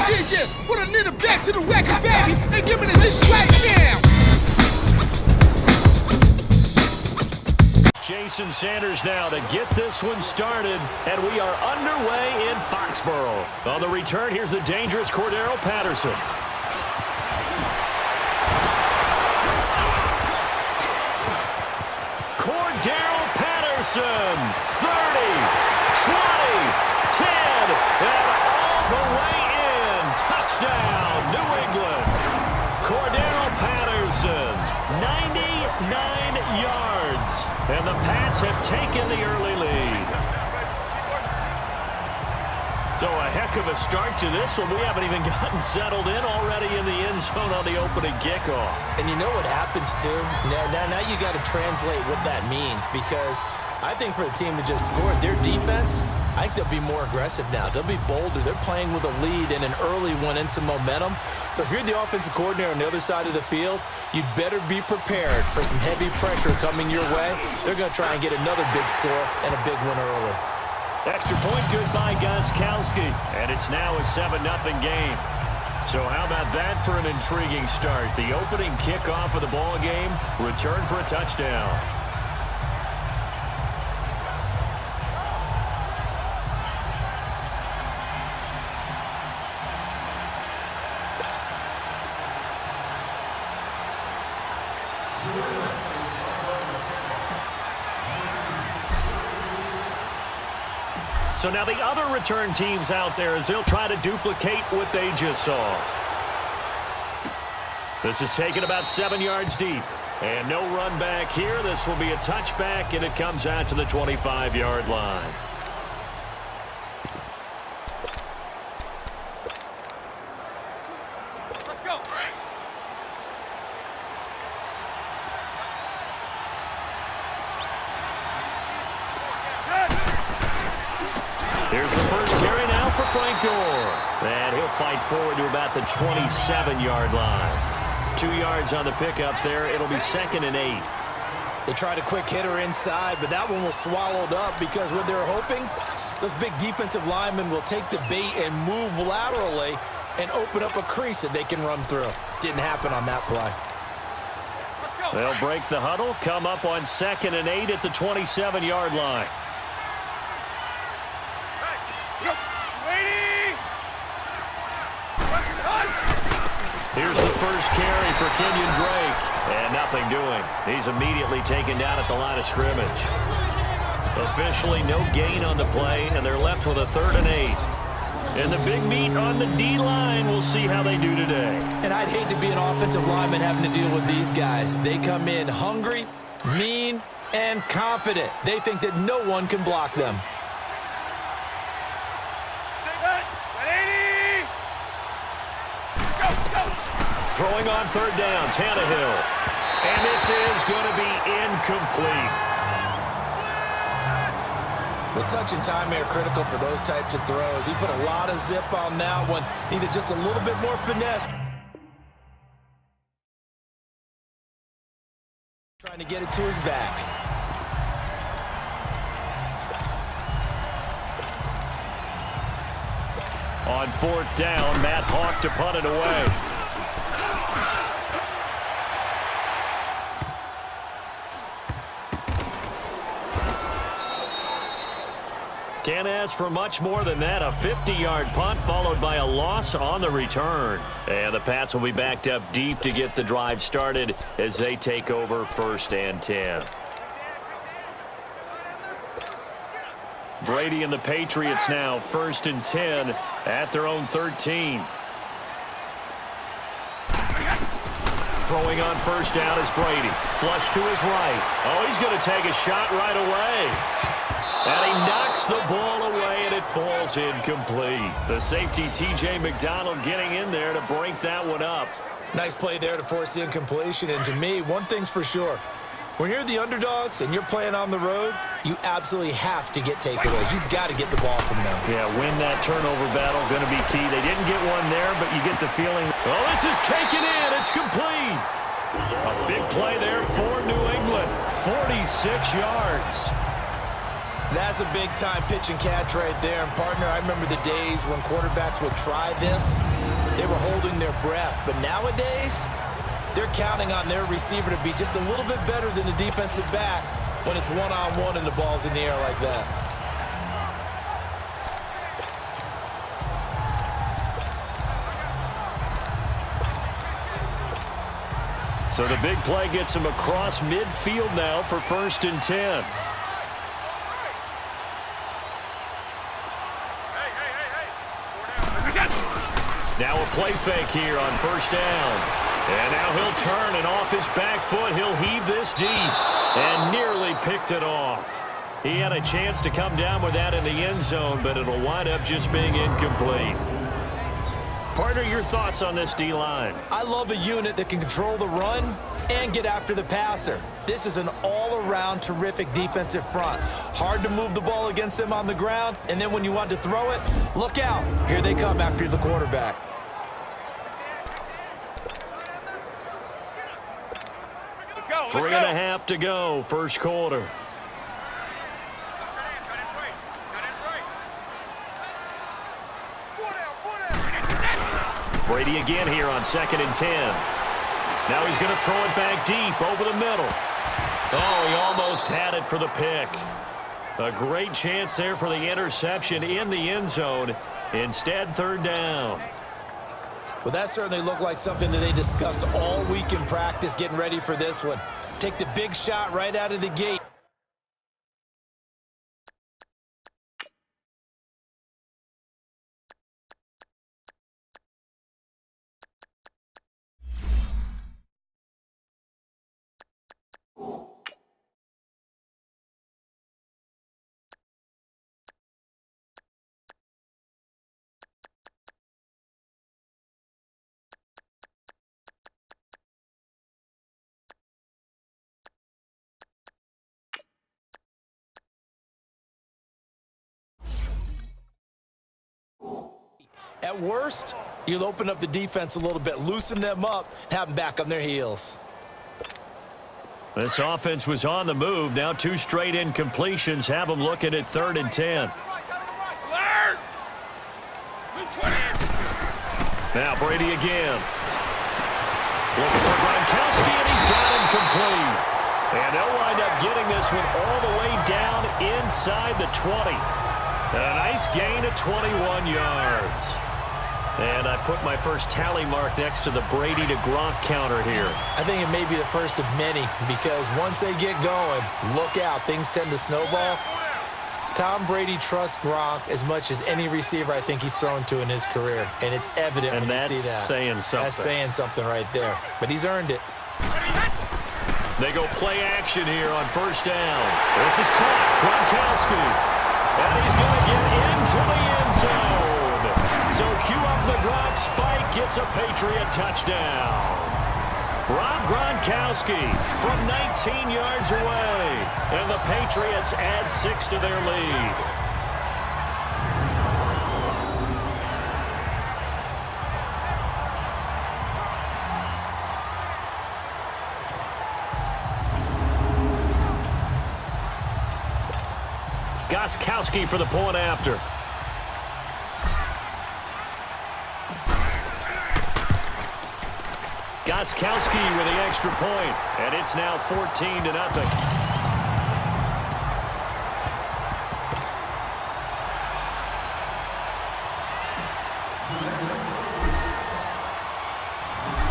DJ, put a nigga back to the record, baby, and give me this right now. Jason Sanders now to get this one started, and we are underway in Foxborough. On the return, here's the dangerous Cordero Patterson. Cordero Patterson, 30, 20, 10, and all the way in. Touchdown, New England. Cordero Patterson, 99 yards. And the Pats have taken the early lead. So a heck of a start to this one. We haven't even gotten settled in already in the end zone on the opening kickoff. And you know what happens, too? Now you got to translate what that means, because I think for the team to just score, their defense, I think they'll be more aggressive now. They'll be bolder. They're playing with a lead and an early one and some momentum. So if you're the offensive coordinator on the other side of the field, you'd better be prepared for some heavy pressure coming your way. They're going to try and get another big score and a big one early. Extra point good by Gostkowski. And it's now a 7-0 game. So how about that for an intriguing start? The opening kickoff of the ball game, return for a touchdown. So now the other return teams out there as they'll try to duplicate what they just saw. This is taken about 7 yards deep. And no run back here. This will be a touchback, and it comes out to the 25-yard line. Let's go. Here's the first carry now for Frank Gore. And he'll fight forward to about the 27-yard line. 2 yards on the pickup there. It'll be 2nd and 8. They tried a quick hitter inside, but that one was swallowed up because what they're hoping, those big defensive linemen will take the bait and move laterally and open up a crease that they can run through. Didn't happen on that play. They'll break the huddle, come up on 2nd and 8 at the 27-yard line. Here's the first carry for Kenyon Drake. And nothing doing. He's immediately taken down at the line of scrimmage. Officially no gain on the play, and they're left with a 3rd and 8. And the big meat on the D-line. We'll see how they do today. And I'd hate to be an offensive lineman having to deal with these guys. They come in hungry, mean, and confident. They think that no one can block them. Throwing on 3rd down, Tannehill. And this is going to be incomplete. The touch and time are critical for those types of throws. He put a lot of zip on that one. Needed just a little bit more finesse. Trying to get it to his back. On 4th down, Matt Hawk to punt it away. Can't ask for much more than that. A 50-yard punt followed by a loss on the return. And the Pats will be backed up deep to get the drive started as they take over 1st and 10. Brady and the Patriots now 1st and 10 at their own 13. Throwing on 1st down is Brady. Flush to his right. Oh, he's going to take a shot right away. And he knocks the ball away, and it falls incomplete. The safety, T.J. McDonald, getting in there to break that one up. Nice play there to force the incompletion. And to me, one thing's for sure. When you're the underdogs and you're playing on the road, you absolutely have to get takeaways. You've got to get the ball from them. Yeah, win that turnover battle, going to be key. They didn't get one there, but you get the feeling. Oh, this is taken in. It's complete. A big play there for New England. 46 yards. That's a big-time pitch and catch right there. And, partner, I remember the days when quarterbacks would try this. They were holding their breath. But nowadays, they're counting on their receiver to be just a little bit better than the defensive back when it's one-on-one and the ball's in the air like that. So the big play gets him across midfield now for 1st and 10. Now a play fake here on 1st down. And now he'll turn, and off his back foot, he'll heave this deep. And nearly picked it off. He had a chance to come down with that in the end zone, but it'll wind up just being incomplete. Partner, your thoughts on this D-line? I love a unit that can control the run and get after the passer. This is an all-around terrific defensive front. Hard to move the ball against them on the ground, and then when you want to throw it, look out. Here they come after the quarterback. Let's go. 3.5 to go, first quarter. Brady again here on 2nd and 10. Now he's going to throw it back deep over the middle. Oh, he almost had it for the pick. A great chance there for the interception in the end zone. Instead, 3rd down. Well, that certainly looked like something that they discussed all week in practice getting ready for this one. Take the big shot right out of the gate. At worst, you'll open up the defense a little bit, loosen them up, and have them back on their heels. This offense was on the move. Now 2 straight incompletions have them looking at 3rd and 10. Now Brady again. Looking for Gronkowski, and he's got him complete. And they'll wind up getting this one all the way down inside the 20. A nice gain of 21 yards. And I put my first tally mark next to the Brady to Gronk counter here. I think it may be the first of many because once they get going, look out. Things tend to snowball. Tom Brady trusts Gronk as much as any receiver I think he's thrown to in his career. And it's evident when you see that. And that's saying something. That's saying something right there. But he's earned it. They go play action here on 1st down. This is caught. Gronkowski. And he's going to get into the end zone. So cue up the Gronk spike, gets a Patriot touchdown. Rob Gronkowski from 19 yards away. And the Patriots add 6 to their lead. Gostkowski for the point after. Gostkowski with the extra point, and it's now 14-0.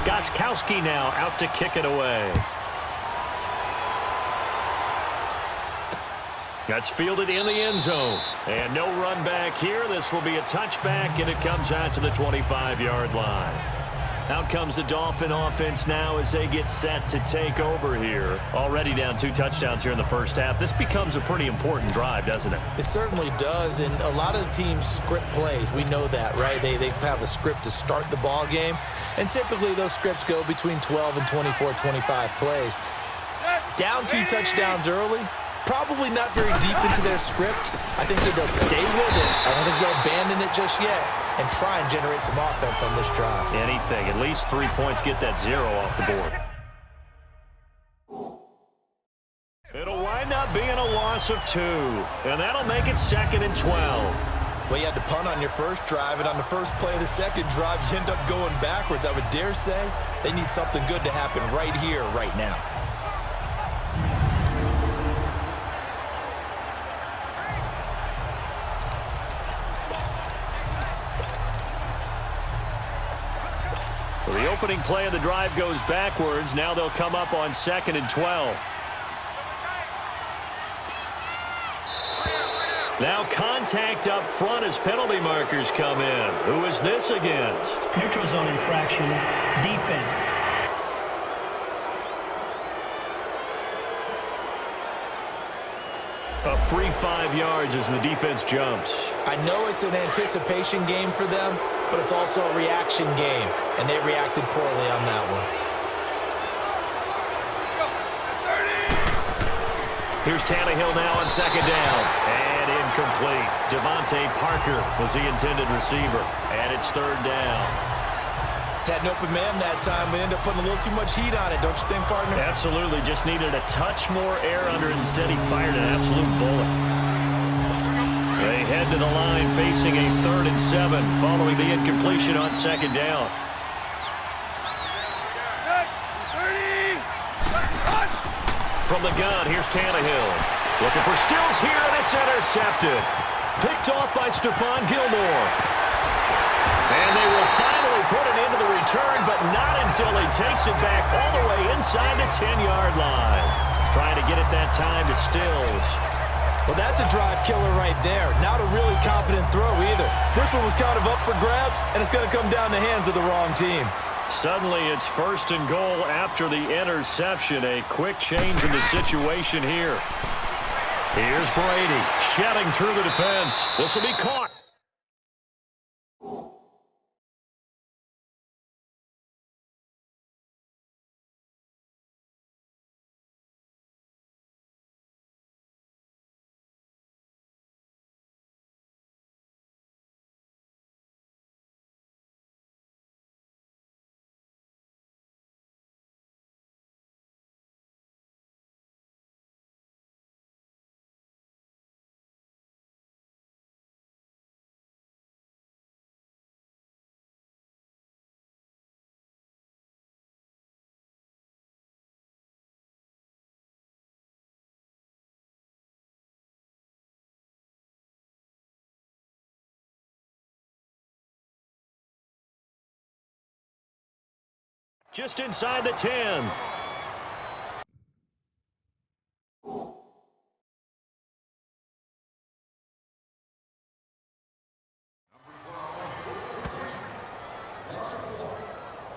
Gostkowski now out to kick it away. That's fielded in the end zone. And no run back here. This will be a touchback, and it comes out to the 25-yard line. Out comes the Dolphin offense now as they get set to take over here. Already down 2 touchdowns here in the first half. This becomes a pretty important drive, doesn't it? It certainly does, and a lot of the teams script plays. We know that, right? They have a script to start the ball game, and typically those scripts go between 12 and 24, 25 plays. Down 2 touchdowns early, probably not very deep into their script. I think that they'll stay with it. I don't think they'll abandon it just yet and try and generate some offense on this drive. Anything. At least 3 points, get that 0 off the board. It'll wind up being a loss loss of 2, and that'll make it 2nd and 12. Well, you had to punt on your first drive, and on the first play of the second drive, you end up going backwards. I would dare say they need something good to happen right here, right now. So the opening play of the drive goes backwards. Now they'll come up on 2nd and 12. Now contact up front as penalty markers come in. Who is this against? Neutral zone infraction, defense. A free 5 yards as the defense jumps. I know it's an anticipation game for them, but it's also a reaction game, and they reacted poorly on that one. Here's Tannehill now on 2nd down. And incomplete. Devontae Parker was the intended receiver. And it's 3rd down. Had an open man that time. We ended up putting a little too much heat on it, don't you think, partner? Absolutely. Just needed a touch more air under it. Instead, he fired an absolute bullet. They head to the line facing a 3rd and 7 following the incompletion on 2nd down. From the gun, here's Tannehill. Looking for Stills here, and it's intercepted. Picked off by Stephon Gilmore. And they will finally put it into the return, but not until he takes it back all the way inside the 10-yard line. Trying to get it that time to Stills. Well, that's a drive killer right there. Not a really confident throw either. This one was kind of up for grabs, and it's going to come down the hands of the wrong team. Suddenly, it's 1st and goal after the interception. A quick change in the situation here. Here's Brady shedding through the defense. This will be caught. Just inside the 10. Well,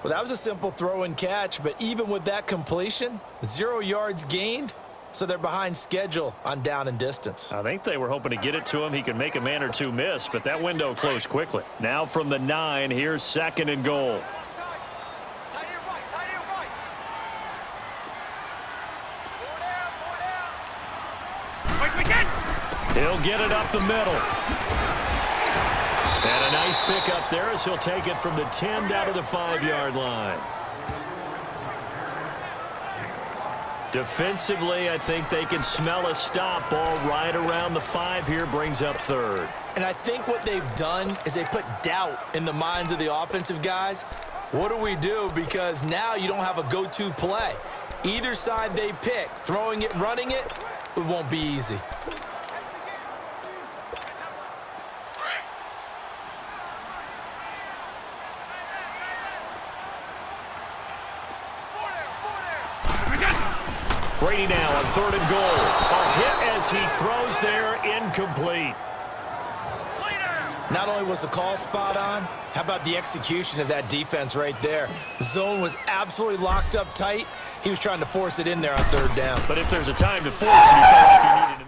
that was a simple throw and catch, but even with that completion, 0 yards gained, so they're behind schedule on down and distance. I think they were hoping to get it to him. He could make a man or two miss, but that window closed quickly. Now from the 9, here's 2nd and goal. He'll get it up the middle. And a nice pickup there as he'll take it from the 10 down to the 5-yard line. Defensively, I think they can smell a stop. Ball right around the 5 here, brings up 3rd. And I think what they've done is they put doubt in the minds of the offensive guys. What do we do? Because now you don't have a go-to play. Either side they pick, throwing it, running it, it won't be easy. Brady now on 3rd and goal. A hit as he throws there, incomplete. Not only was the call spot on, how about the execution of that defense right there? The zone was absolutely locked up tight. He was trying to force it in there on 3rd down. But if there's a time to force it, he felt like he needed to